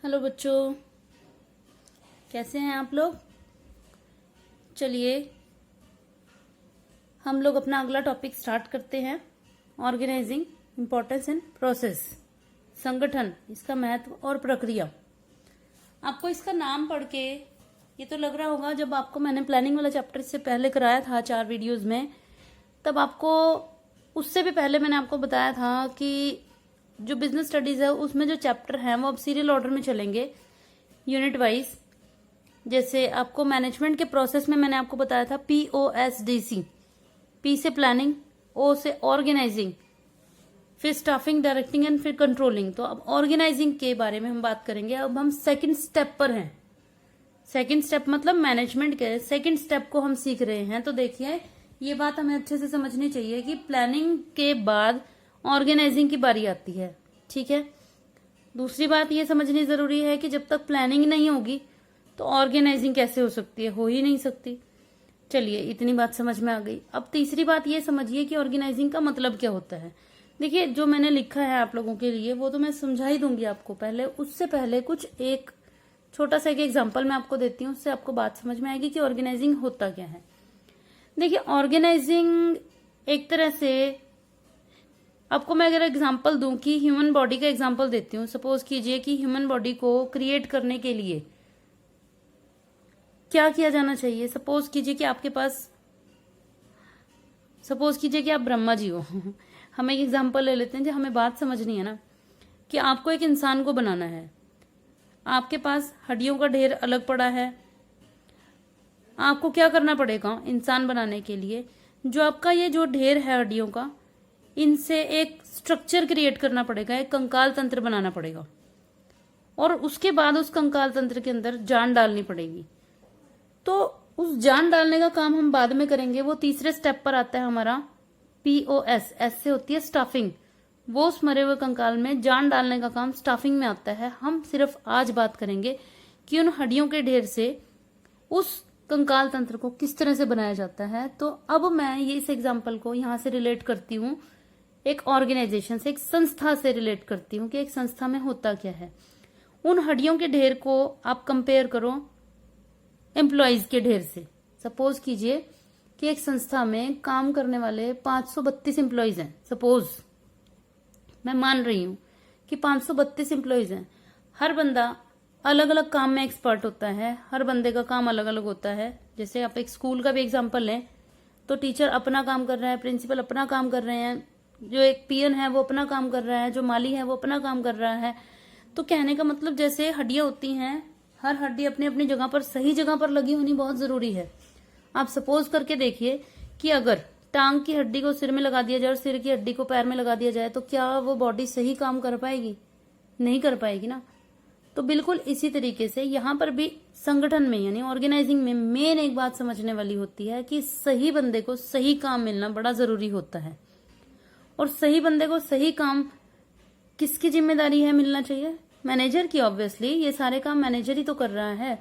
Hello बच्चों, कैसे हैं आप लोग। चलिए हम लोग अपना अगला टॉपिक स्टार्ट करते हैं। Organising, importance and process. संगठन, इसका महत्व और प्रक्रिया। आपको इसका नाम पढ़ के ये तो लग रहा होगा, जब आपको मैंने प्लानिंग वाला चैप्टर से पहले कराया था 4 वीडियोस में, तब आपको उससे भी पहले मैंने आपको बताया था कि जो बिजनेस स्टडीज है उसमें जो चैप्टर हैं वो अब सीरियल ऑर्डर में चलेंगे, यूनिट वाइज। जैसे आपको मैनेजमेंट के प्रोसेस में मैंने आपको बताया था POSDC, P से प्लानिंग, O से ऑर्गेनाइजिंग, फिर स्टाफिंग, डायरेक्टिंग एंड फिर कंट्रोलिंग। तो अब ऑर्गेनाइजिंग के बारे में हम बात करेंगे। अब हम सेकंड स्टेप पर हैं। सेकंड स्टेप मतलब मैनेजमेंट के सेकंड स्टेप को हम सीख रहे हैं। तो देखिए, ये बात हमें अच्छे से समझनी चाहिए कि प्लानिंग के बाद ऑर्गेनाइजिंग की बारी आती है। ठीक है। दूसरी बात ये समझनी जरूरी है कि जब तक प्लानिंग नहीं होगी तो ऑर्गेनाइजिंग कैसे हो सकती है, हो ही नहीं सकती। चलिए, इतनी बात समझ में आ गई। अब तीसरी बात ये समझिए कि ऑर्गेनाइजिंग का मतलब क्या होता है। देखिए, जो मैंने लिखा है आप लोगों के लिए वो तो मैं समझा ही दूंगी आपको पहले। उससे पहले कुछ एक छोटा सा एक एग्जाम्पल मैं आपको देती हूँ, उससे आपको बात समझ में आएगी कि ऑर्गेनाइजिंग होता क्या है। देखिए, ऑर्गेनाइजिंग एक तरह से, आपको मैं अगर एग्जांपल दूं कि ह्यूमन बॉडी का एग्जांपल देती हूँ। सपोज कीजिए कि ह्यूमन बॉडी को क्रिएट करने के लिए क्या किया जाना चाहिए। सपोज कीजिए कि आप ब्रह्मा जी हो। हम एक एग्जांपल ले लेते हैं, जो हमें बात समझनी है ना, कि आपको एक इंसान को बनाना है। आपके पास हड्डियों का ढेर अलग पड़ा है। आपको क्या करना पड़ेगा इंसान बनाने के लिए, जो आपका ये जो ढेर है हड्डियों का, इनसे एक स्ट्रक्चर क्रिएट करना पड़ेगा, एक कंकाल तंत्र बनाना पड़ेगा, और उसके बाद उस कंकाल तंत्र के अंदर जान डालनी पड़ेगी। तो उस जान डालने का काम हम बाद में करेंगे। वो तीसरे स्टेप पर आता है हमारा POS, S से होती है स्टाफिंग। वो उस मरे हुए कंकाल में जान डालने का काम स्टाफिंग में आता है। हम सिर्फ आज बात करेंगे कि उन हड्डियों के ढेर से उस कंकाल तंत्र को किस तरह से बनाया जाता है। तो अब मैं ये इस एग्जाम्पल को यहां से रिलेट करती हूँ, एक ऑर्गेनाइजेशन से, एक संस्था से रिलेट करती हूँ कि एक संस्था में होता क्या है। उन हड्डियों के ढेर को आप कंपेयर करो एम्प्लॉयज के ढेर से। सपोज कीजिए कि एक संस्था में काम करने वाले 532 एम्प्लॉयज हैं। सपोज मैं मान रही हूं कि 532 एम्प्लॉयज हैं। हर बंदा अलग अलग काम में एक्सपर्ट होता है, हर बंदे का काम अलग अलग होता है। जैसे आप एक स्कूल का भी एग्जाम्पल लें तो टीचर अपना काम कर रहा है, प्रिंसिपल अपना काम कर रहे हैं, जो एक पीएन है वो अपना काम कर रहा है, जो माली है वो अपना काम कर रहा है। तो कहने का मतलब, जैसे हड्डियां होती हैं, हर हड्डी अपनी अपनी जगह पर, सही जगह पर लगी होनी बहुत जरूरी है। आप सपोज करके देखिए कि अगर टांग की हड्डी को सिर में लगा दिया जाए और सिर की हड्डी को पैर में लगा दिया जाए, तो क्या वो बॉडी सही काम कर पाएगी? नहीं कर पाएगी ना। तो बिल्कुल इसी तरीके से यहाँ पर भी संगठन में, यानी ऑर्गेनाइजिंग में, मेन एक बात समझने वाली होती है कि सही बंदे को सही काम मिलना बड़ा जरूरी होता है। और सही बंदे को सही काम किसकी जिम्मेदारी है मिलना चाहिए? मैनेजर की। ऑब्वियसली ये सारे काम मैनेजर ही तो कर रहा है।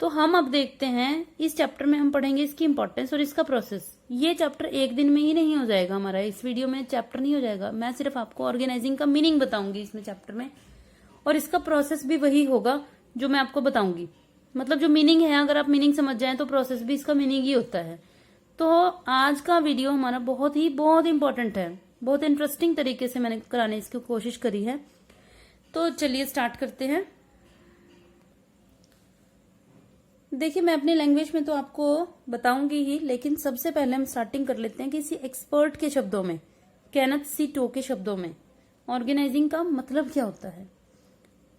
तो हम अब देखते हैं, इस चैप्टर में हम पढ़ेंगे इसकी इंपॉर्टेंस और इसका प्रोसेस। ये चैप्टर एक दिन में ही नहीं हो जाएगा हमारा, इस वीडियो में चैप्टर नहीं हो जाएगा। मैं सिर्फ आपको ऑर्गेनाइजिंग का मीनिंग बताऊंगी इसमें चैप्टर में, और इसका प्रोसेस भी वही होगा जो मैं आपको बताऊंगी। मतलब जो मीनिंग है, अगर आप मीनिंग समझ जाए तो प्रोसेस भी इसका मीनिंग ही होता है। तो आज का वीडियो हमारा बहुत इंपॉर्टेंट है, बहुत इंटरेस्टिंग तरीके से मैंने कराने इसकी कोशिश करी है। तो चलिए स्टार्ट करते हैं। देखिए, मैं अपनी लैंग्वेज में तो आपको बताऊंगी ही, लेकिन सबसे पहले हम स्टार्टिंग कर लेते हैं किसी एक्सपर्ट के शब्दों में, केनेथ सी टो के शब्दों में ऑर्गेनाइजिंग का मतलब क्या होता है।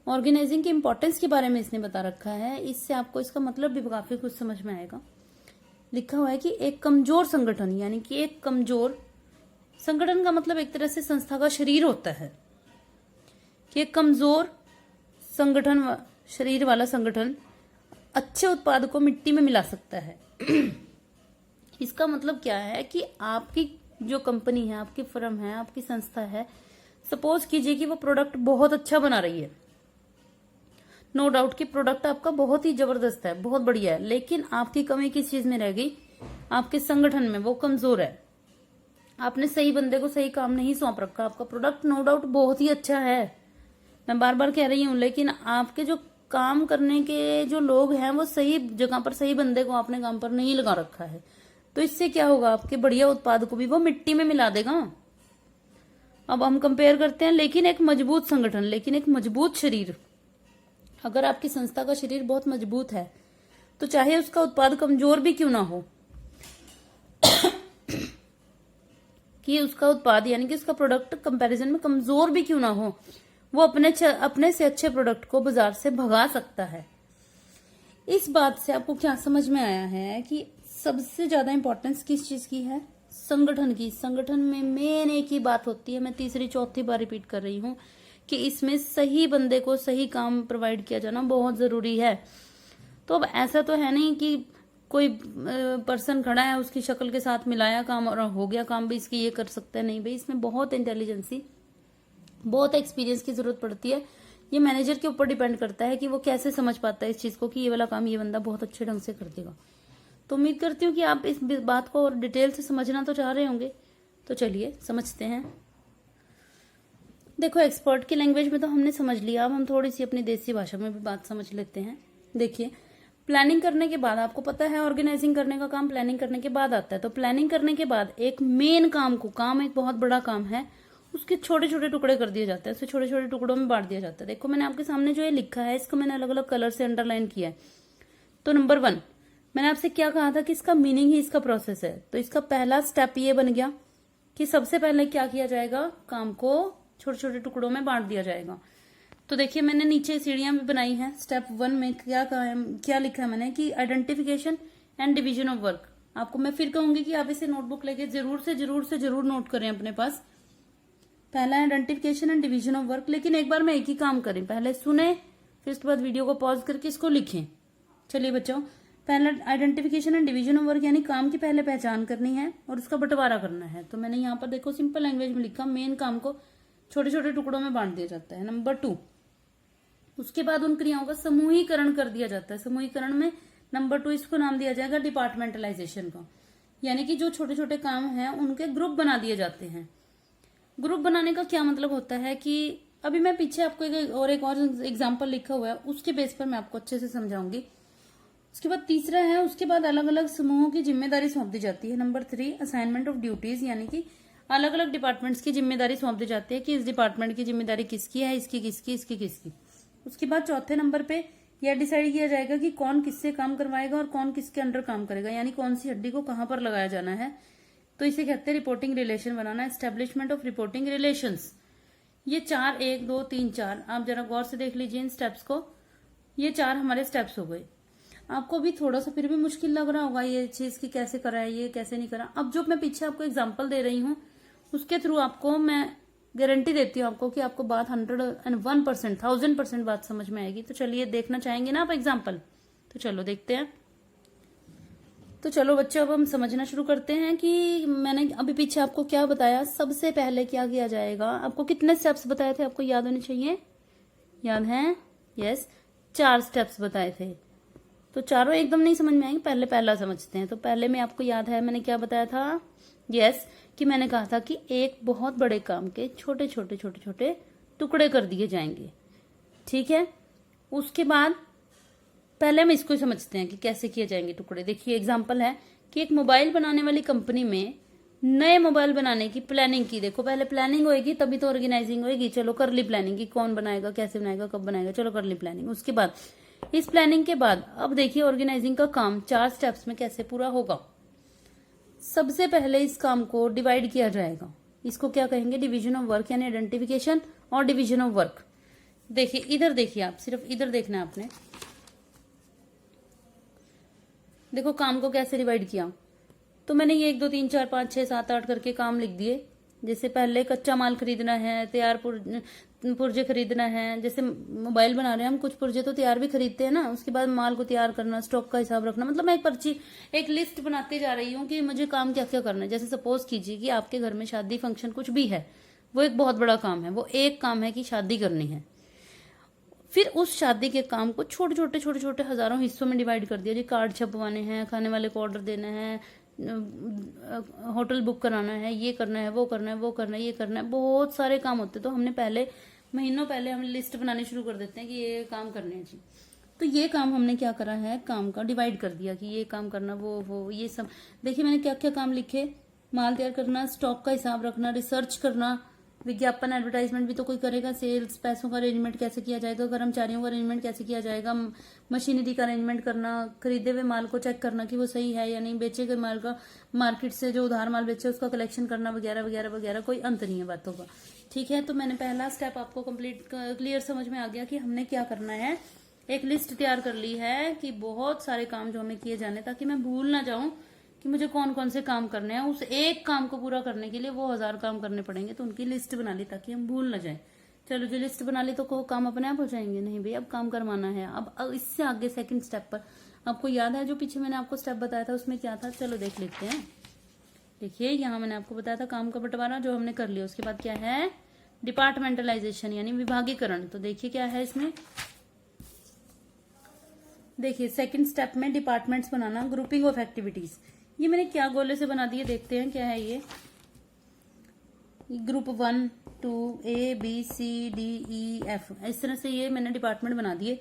ऑर्गेनाइजिंग की इंपॉर्टेंस के बारे में इसने बता रखा है, इससे आपको इसका मतलब भी काफी कुछ समझ में आएगा। लिखा हुआ है कि एक कमजोर संगठन, यानी कि एक कमजोर संगठन का मतलब एक तरह से संस्था का शरीर होता है, कि एक कमजोर संगठन, शरीर वाला संगठन अच्छे उत्पाद को मिट्टी में मिला सकता है। इसका मतलब क्या है कि आपकी जो कंपनी है, आपकी फर्म है, आपकी संस्था है, सपोज कीजिए कि वो प्रोडक्ट बहुत अच्छा बना रही है। नो डाउट कि प्रोडक्ट आपका बहुत ही जबरदस्त है, बहुत बढ़िया है, लेकिन आपकी कमी किस चीज में रह गई? आपके संगठन में वो कमजोर है। आपने सही बंदे को सही काम नहीं सौंप रखा। आपका प्रोडक्ट नो डाउट बहुत ही अच्छा है, मैं बार बार कह रही हूँ, लेकिन आपके जो काम करने के जो लोग हैं वो सही जगह पर, सही बंदे को आपने काम पर नहीं लगा रखा है। तो इससे क्या होगा, आपके बढ़िया उत्पाद को भी वो मिट्टी में मिला देगा। अब हम कंपेयर करते हैं, लेकिन एक मजबूत संगठन, लेकिन एक मजबूत शरीर। अगर आपकी संस्था का शरीर बहुत मजबूत है तो चाहे उसका उत्पाद कमजोर भी क्यों ना हो, कि उसका उत्पाद यानी कि उसका प्रोडक्ट कंपैरिजन में कमजोर भी क्यों ना हो, वो अपने से अच्छे प्रोडक्ट को बाजार से भगा सकता है। इस बात से आपको क्या समझ में आया है कि सबसे ज्यादा इंपॉर्टेंस किस चीज की है, संगठन की। संगठन में मेन एक ही बात होती है, मैं तीसरी चौथी बार रिपीट कर रही हूं, कि इसमें सही बंदे को सही काम प्रोवाइड किया जाना बहुत जरूरी है। तो अब ऐसा तो है नहीं कि कोई पर्सन खड़ा है, उसकी शक्ल के साथ मिलाया काम और हो गया काम, भी इसकी ये कर सकता है, नहीं भाई, इसमें बहुत इंटेलिजेंसी, बहुत एक्सपीरियंस की जरूरत पड़ती है। ये मैनेजर के ऊपर डिपेंड करता है कि वो कैसे समझ पाता है इस चीज को, कि ये वाला काम ये बंदा बहुत अच्छे ढंग से कर देगा। तो उम्मीद करती हूँ कि आप इस बात को और डिटेल से समझना तो चाह रहे होंगे। तो चलिए समझते हैं। देखो, एक्सपर्ट की लैंग्वेज में तो हमने समझ लिया, अब हम थोड़ी सी अपनी देसी भाषा में भी बात समझ लेते हैं। देखिए, प्लानिंग करने के बाद, आपको पता है ऑर्गेनाइजिंग करने का काम प्लानिंग करने के बाद आता है। तो प्लानिंग करने के बाद एक मेन काम को, काम एक बहुत बड़ा काम है, उसके छोटे छोटे टुकड़े कर दिए जाते हैं, उसे छोटे छोटे टुकड़ों में बांट दिया जाता है। देखो, मैंने आपके सामने जो ये लिखा है, इसको मैंने अलग अलग कलर से अंडरलाइन किया है। तो नंबर 1, मैंने आपसे क्या कहा था कि इसका मीनिंग ही इसका प्रोसेस है। तो इसका पहला स्टेप ये बन गया कि सबसे पहले क्या किया जाएगा, काम को छोटे छोटे टुकड़ों में बांट दिया जाएगा। तो देखिए, मैंने नीचे सीढ़ियां भी बनाई हैं। स्टेप 1 में क्या लिखा है मैंने कि identification and division of work. आपको मैं फिर कहूंगी कि आप इसे नोटबुक लेके जरूर नोट करें अपने पास। पहला identification and division of work, लेकिन एक बार में एक ही काम करें, पहले सुने फिर उसके बाद वीडियो को पॉज करके इसको लिखें। चलिए बच्चों, पहला identification and division of work यानी काम की पहले पहचान करनी है और उसका बंटवारा करना है। तो मैंने यहाँ पर देखो सिंपल लैंग्वेज में लिखा, मेन काम को छोटे छोटे टुकड़ों में बांट दिया जाता है। नंबर 2, उसके बाद उन क्रियाओं का समूहीकरण कर दिया जाता है। समूहीकरण में नंबर 2 इसको नाम दिया जाएगा डिपार्टमेंटलाइजेशन का, यानी कि जो छोटे छोटे काम हैं उनके ग्रुप बना दिए जाते हैं। ग्रुप बनाने का क्या मतलब होता है कि अभी मैं पीछे आपको एक और एग्जाम्पल लिखा हुआ है, उसके बेस पर मैं आपको अच्छे से समझाऊंगी। उसके बाद तीसरा है, उसके बाद अलग अलग समूहों की जिम्मेदारी सौंप दी जाती है। नंबर 3, असाइनमेंट ऑफ ड्यूटीज, यानी कि अलग अलग डिपार्टमेंट्स की जिम्मेदारी सौंप दी जाती है कि इस डिपार्टमेंट की जिम्मेदारी किसकी है, इसकी किसकी, इसकी किसकी। उसके बाद चौथे नंबर पे यह डिसाइड किया जाएगा कि कौन किससे काम करवाएगा और कौन किसके अंडर काम करेगा, यानी कौन सी हड्डी को कहां पर लगाया जाना है। तो इसे कहते हैं reporting relation banana, establishment of reporting relations. ये 4, 1, 2, 3, 4, आप जरा गौर से देख लीजिए इन स्टेप्स को। ये 4 हमारे स्टेप्स हो गए। आपको भी थोड़ा सा फिर भी मुश्किल लग रहा होगा ये चीज की कैसे करा है, ये कैसे नहीं करा। अब जो मैं पीछे आपको एग्जाम्पल दे रही हूँ उसके थ्रू आपको मैं गारंटी देती हूँ आपको कि आपको बात 101%, 1000% बात समझ में आएगी। तो चलिए, देखना चाहेंगे ना आप एग्जाम्पल? तो चलो देखते हैं। तो चलो बच्चों, अब हम समझना शुरू करते हैं कि मैंने अभी पीछे आपको क्या बताया। सबसे पहले क्या किया जाएगा, आपको कितने स्टेप्स बताए थे, आपको याद होने चाहिए, याद है? यस, 4 स्टेप्स बताए थे। तो चारों एकदम नहीं समझ में आएंगे, पहले पहला समझते हैं। तो पहले में आपको याद है मैंने क्या बताया था? यस, कि मैंने कहा था कि एक बहुत बड़े काम के छोटे छोटे छोटे छोटे टुकड़े कर दिए जाएंगे, ठीक है। उसके बाद पहले हम इसको समझते हैं कि कैसे किए जाएंगे टुकड़े। देखिए, एग्जांपल है कि एक मोबाइल बनाने वाली कंपनी में नए मोबाइल बनाने की प्लानिंग की। देखो, पहले प्लानिंग होएगी तभी तो ऑर्गेनाइजिंग होएगी। चलो कर ली प्लानिंग की, कौन बनाएगा, कैसे बनाएगा, कब बनाएगा, चलो कर ली प्लानिंग। उसके बाद इस प्लानिंग के बाद अब देखिए ऑर्गेनाइजिंग का काम 4 स्टेप्स में कैसे पूरा होगा। सबसे पहले इस काम को डिवाइड किया जाएगा, इसको क्या कहेंगे, डिवीजन ऑफ वर्क, यानी आइडेंटिफिकेशन और डिवीजन ऑफ वर्क। देखिए इधर, देखिए आप सिर्फ इधर देखना है आपने। देखो काम को कैसे डिवाइड किया। तो मैंने ये 1, 2, 3, 4, 5, 6, 7, 8 करके काम लिख दिए। जैसे पहले कच्चा माल खरीदना है, तैयार पुर्जे खरीदना है। जैसे मोबाइल बना रहे हैं हम, कुछ पुर्जे तो तैयार भी खरीदते हैं ना। उसके बाद माल को तैयार करना, स्टॉक का हिसाब रखना। मतलब मैं एक पर्ची, एक लिस्ट बनाते जा रही हूँ कि मुझे काम क्या क्या करना है। जैसे सपोज कीजिए कि आपके घर में शादी फंक्शन कुछ भी है, वो एक बहुत बड़ा काम है। वो एक काम है कि शादी करनी है। फिर उस शादी के काम को छोटे छोटे हजारों हिस्सों में डिवाइड कर दिया। जी कार्ड छपवाने हैं, खाने वाले को ऑर्डर देना है, होटल बुक कराना है, ये करना है, वो करना है, वो करना है, ये करना है। बहुत सारे काम होते। तो हमने पहले महीनों पहले हम लिस्ट बनानी शुरू कर देते हैं कि ये काम करने हैं जी। तो ये काम हमने क्या करा है, काम का डिवाइड कर दिया कि ये काम करना, वो ये सब। देखिए मैंने क्या क्या काम लिखे, माल तैयार करना, स्टॉक का हिसाब रखना, रिसर्च करना, विज्ञापन एडवर्टाइजमेंट भी तो कोई करेगा, सेल्स, पैसों का अरेंजमेंट कैसे किया जाएगा, कर्मचारियों का अरेंजमेंट कैसे किया जाएगा, मशीनरी का अरेंजमेंट करना, खरीदे हुए माल को चेक करना कि वो सही है या नहीं, बेचे गए माल का मार्केट से जो उधार माल बेचे उसका कलेक्शन करना, वगैरह वगैरह वगैरह। कोई अंत नहीं है बातों का, ठीक है। तो मैंने पहला स्टेप आपको क्लियर समझ में आ गया कि हमने क्या करना है। एक लिस्ट तैयार कर ली है कि बहुत सारे काम जो हमें किए जाने, ताकि मैं भूल ना जाऊं कि मुझे कौन कौन से काम करने हैं। उस एक काम को पूरा करने के लिए वो 1000 काम करने पड़ेंगे, तो उनकी लिस्ट बना ली ताकि हम भूल ना जाए। चलो जी, लिस्ट बना ली तो काम अपने आप हो जाएंगे? नहीं भाई, अब काम करवाना है। अब इससे आगे सेकंड स्टेप पर, आपको याद है जो पीछे मैंने आपको स्टेप बताया था उसमें क्या था? चलो देख लेते हैं। देखिए यहाँ मैंने आपको बताया था काम का बंटवारा, जो हमने कर लिया। उसके बाद क्या है? डिपार्टमेंटलाइजेशन यानी विभागीकरण। तो देखिए क्या है इसमें, देखिए सेकंड स्टेप में departments banana, grouping of activities. ये मैंने क्या गोले से बना दिए, देखते हैं क्या है ये। Group 1 2 A B C D E F, इस तरह से ये मैंने डिपार्टमेंट बना दिए।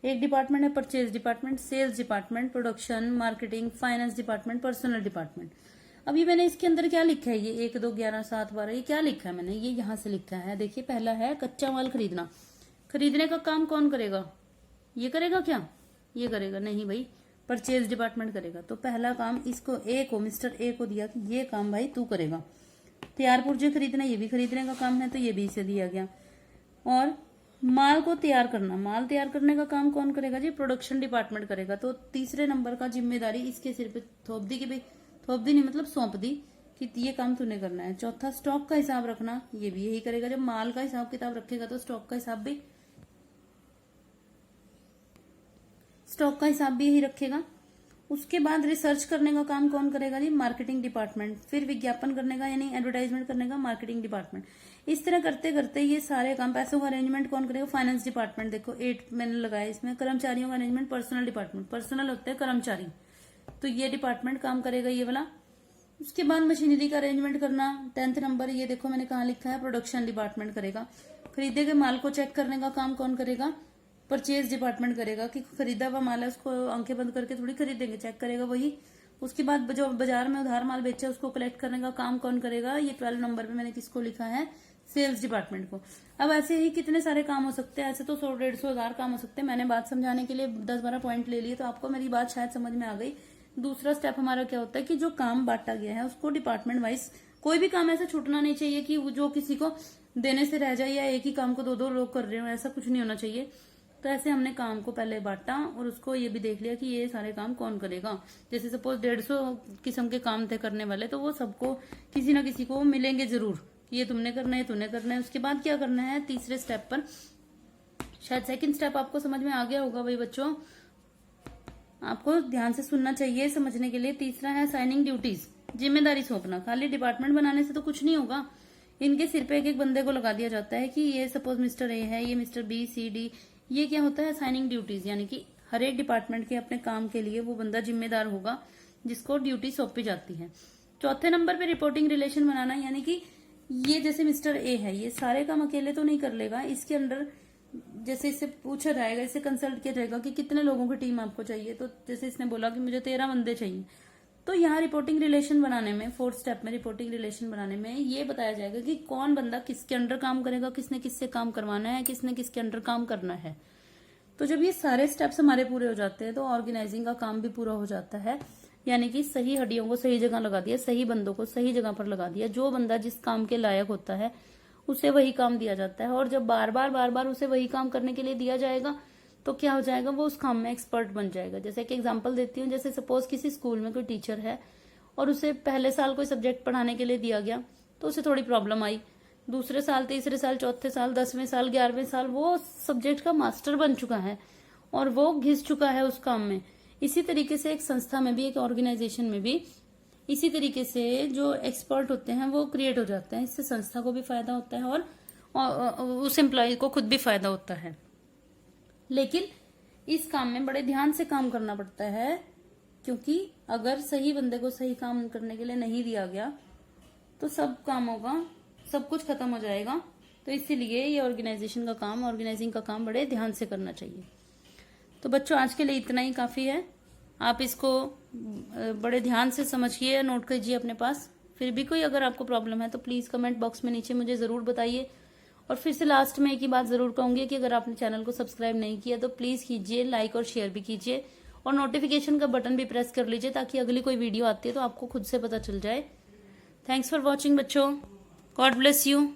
एक डिपार्टमेंट है purchase department, sales department, production, marketing, finance department, personal department. अभी मैंने इसके अंदर क्या लिखा है, ये 1 2 11 7 12, ये क्या लिखा है मैंने, ये यहां से लिखा है। देखिए पहला है कच्चा माल खरीदना। खरीदने का काम कौन करेगा? ये करेगा क्या? ये करेगा नहीं भाई, परचेज डिपार्टमेंट करेगा। तो पहला काम इसको ए को, मिस्टर ए को दिया कि ये काम भाई तू करेगा। तैयार पुर्जे खरीदना, ये भी खरीदने का काम है, तो ये भी इसे दिया गया। और माल को तैयार करना, माल तैयार करने का काम कौन करेगा जी? प्रोडक्शन डिपार्टमेंट करेगा। तो तीसरे नंबर का जिम्मेदारी इसके सिर पे थोप दी कि भाई, थोप दी नहीं मतलब सौंप दी कि ये काम तूने करना है। चौथा स्टॉक का हिसाब रखना, ये भी यही करेगा। जब माल का हिसाब किताब रखेगा तो स्टॉक का हिसाब भी यही रखेगा। उसके बाद रिसर्च करने का काम कौन करेगा जी? Marketing department. फिर विज्ञापन करने का यानी एडवर्टाइजमेंट करने का मार्केटिंग डिपार्टमेंट। इस तरह करते करते ये सारे काम, पैसों का अरेंजमेंट कौन करेगा? Finance department. देखो 8 मैंने लगाया इसमें। कर्मचारियों का अरेंजमेंट पर्सनल डिपार्टमेंट, पर्सनल होते हैं कर्मचारी, तो ये डिपार्टमेंट काम करेगा ये वाला। उसके बाद मशीनरी का अरेंजमेंट करना, 10th नंबर, ये देखो मैंने कहा लिखा है, प्रोडक्शन डिपार्टमेंट करेगा। खरीदे गए माल को चेक करने का काम कौन करेगा? परचेज डिपार्टमेंट करेगा कि खरीदा हुआ माल है उसको आंखें बंद करके थोड़ी खरीदेंगे, चेक करेगा वही। उसके बाद जो बाजार में उधार माल बेचा उसको कलेक्ट करने का काम कौन करेगा? ये 12 नंबर पे मैंने किसको लिखा है? सेल्स डिपार्टमेंट को। अब ऐसे ही कितने सारे काम हो सकते हैं, ऐसे तो 100 150 1000 काम हो सकते हैं। मैंने बात समझाने के लिए 10-12 पॉइंट ले लिए, तो आपको मेरी बात शायद समझ में आ गई। दूसरा स्टेप हमारा क्या होता है कि जो काम बांटा गया है उसको डिपार्टमेंट वाइज, कोई भी काम ऐसा छूटना नहीं चाहिए कि जो किसी को देने से रह जाए, या एक ही काम को 2-2 लोग कर रहे हो, ऐसा कुछ नहीं होना चाहिए। तो ऐसे हमने काम को पहले बांटा और उसको ये भी देख लिया कि ये सारे काम कौन करेगा। जैसे सपोज 150 किस्म के काम थे करने वाले, तो वो सबको किसी ना किसी को मिलेंगे जरूर, ये तुमने करना है, तूने करना है। उसके बाद क्या करना है तीसरे स्टेप पर, शायद सेकंड स्टेप आपको समझ में आ गया होगा भाई बच्चों, आपको ध्यान से सुनना चाहिए समझने के लिए। तीसरा है साइनिंग ड्यूटीज, जिम्मेदारी सौंपना। खाली डिपार्टमेंट बनाने से तो कुछ नहीं होगा, इनके सिर पे एक एक बंदे को लगा दिया जाता है कि ये सपोज मिस्टर ए है, ये मिस्टर बी सी डी। ये क्या होता है? साइनिंग ड्यूटीज, यानी कि हर एक डिपार्टमेंट के अपने काम के लिए वो बंदा जिम्मेदार होगा जिसको ड्यूटी सौंपी जाती है। चौथे नंबर पे रिपोर्टिंग रिलेशन बनाना, यानी कि ये जैसे मिस्टर ए है, ये सारे काम अकेले तो नहीं कर लेगा, इसके अंडर जैसे इससे पूछा जाएगा, इससे कंसल्ट किया जाएगा कि कितने लोगों की टीम आपको चाहिए। तो जैसे इसने बोला कि मुझे 13 बंदे चाहिए, तो यहाँ रिपोर्टिंग रिलेशन बनाने में, 4th स्टेप में रिपोर्टिंग रिलेशन बनाने में ये बताया जाएगा कि कौन बंदा किसके अंडर काम करेगा, किसने किससे काम करवाना है, किसने किसके अंडर काम करना है। तो जब ये सारे स्टेप्स हमारे पूरे हो जाते हैं तो ऑर्गेनाइजिंग का काम भी पूरा हो जाता है, यानी कि सही हड्डियों को सही जगह लगा दिया, सही बंदों को सही जगह पर लगा दिया। जो बंदा जिस काम के लायक होता है उसे वही काम दिया जाता है, और जब बार बार उसे वही काम करने के लिए दिया जाएगा तो क्या हो जाएगा, वो उस काम में एक्सपर्ट बन जाएगा। जैसे एक एग्जांपल देती हूँ, जैसे सपोज किसी स्कूल में कोई टीचर है और उसे पहले साल कोई सब्जेक्ट पढ़ाने के लिए दिया गया, तो उसे थोड़ी प्रॉब्लम आई। दूसरे साल, तीसरे साल, चौथे साल, 10वें साल, 11वें साल वो सब्जेक्ट का मास्टर बन चुका है और वो घिस चुका है उस काम में। इसी तरीके से एक संस्था में भी, एक ऑर्गेनाइजेशन में भी इसी तरीके से जो एक्सपर्ट होते हैं वो क्रिएट हो जाते हैं। इससे संस्था को भी फायदा होता है और उस एम्प्लॉय को खुद भी फायदा होता है। लेकिन इस काम में बड़े ध्यान से काम करना पड़ता है, क्योंकि अगर सही बंदे को सही काम करने के लिए नहीं दिया गया तो सब कामों का सब कुछ खत्म हो जाएगा तो इसीलिए ये ऑर्गेनाइजिंग का काम बड़े ध्यान से करना चाहिए। तो बच्चों आज के लिए इतना ही काफ़ी है। आप इसको बड़े ध्यान से समझिए, नोट कीजिए अपने पास। फिर भी कोई अगर आपको प्रॉब्लम है तो प्लीज़ कमेंट बॉक्स में नीचे मुझे ज़रूर बताइए। और फिर से लास्ट में एक ही बात ज़रूर कहूँगी कि अगर आपने चैनल को सब्सक्राइब नहीं किया तो प्लीज़ कीजिए, लाइक और शेयर भी कीजिए और नोटिफिकेशन का बटन भी प्रेस कर लीजिए ताकि अगली कोई वीडियो आती है तो आपको खुद से पता चल जाए। थैंक्स फॉर वॉचिंग बच्चों। God bless you.